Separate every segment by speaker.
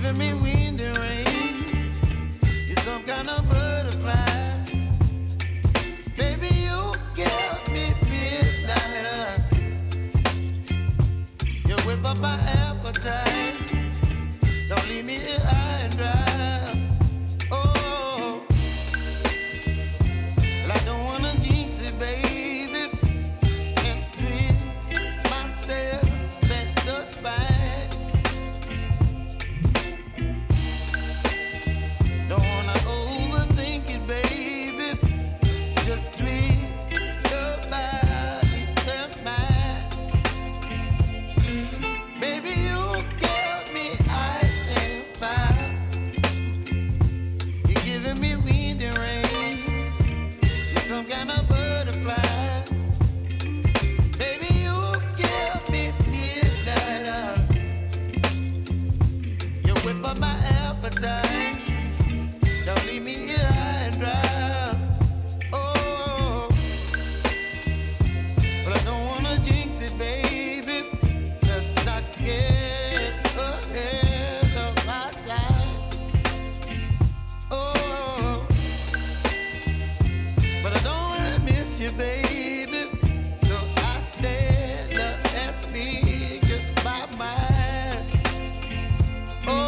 Speaker 1: giving me wind and rain. You're some kind of butterfly. Baby, you give me midnight. You whip up my appetite. Don't leave me here high and dry. Oh, well, I don't wanna jinx it, baby, and twist myself at the spine. Don't wanna overthink it, baby. It's just twist your body and mine. Baby, you give me ice and fire. You're giving me wind and rain. You're some kind of butterfly. Baby, you give me midnight. You whip up my appetite. Don't leave me here high and dry. Oh, but I don't wanna jinx it, baby. Let's not get ahead of my time. Oh, but I don't wanna miss you, baby. So I stand up and speak just my mind. Oh.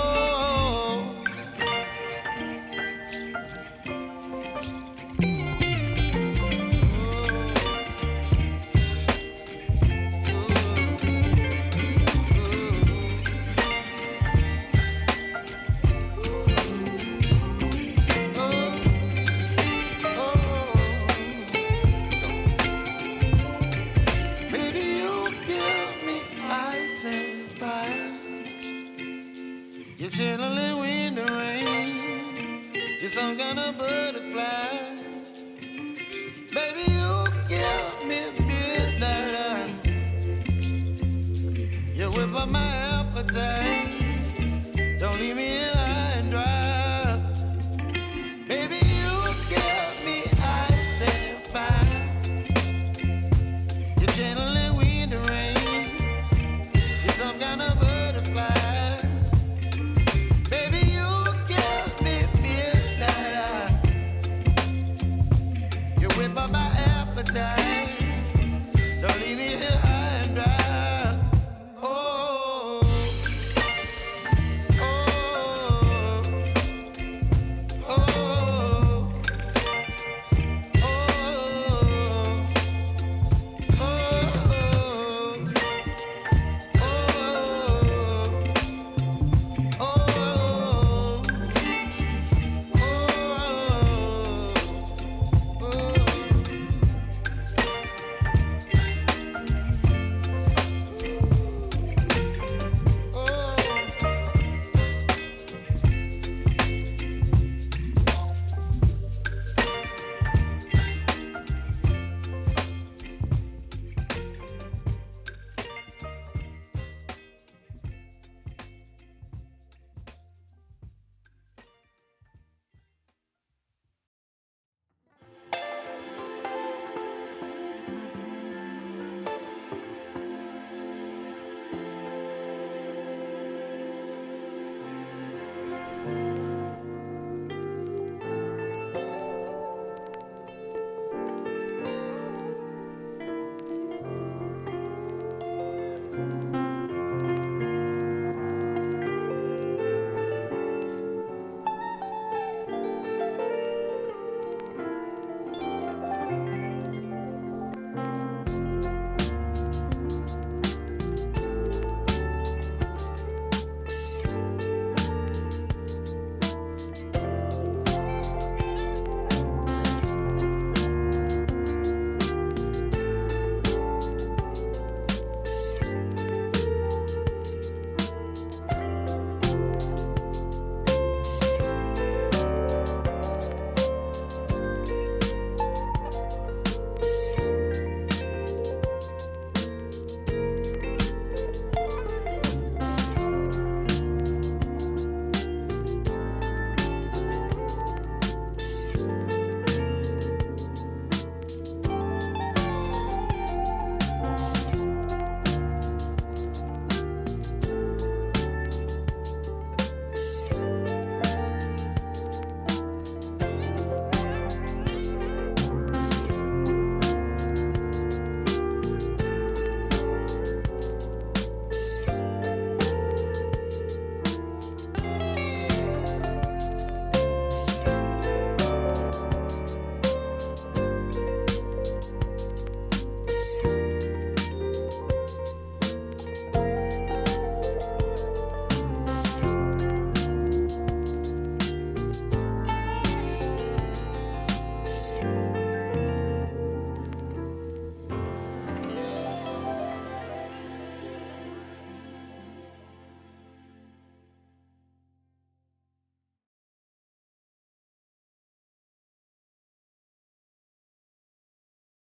Speaker 1: Baby, you give me ice and fire. You're channeling wind and rain. You're some kind of butterfly. Baby, you give me midnight. You whip up my appetite. Don't leave me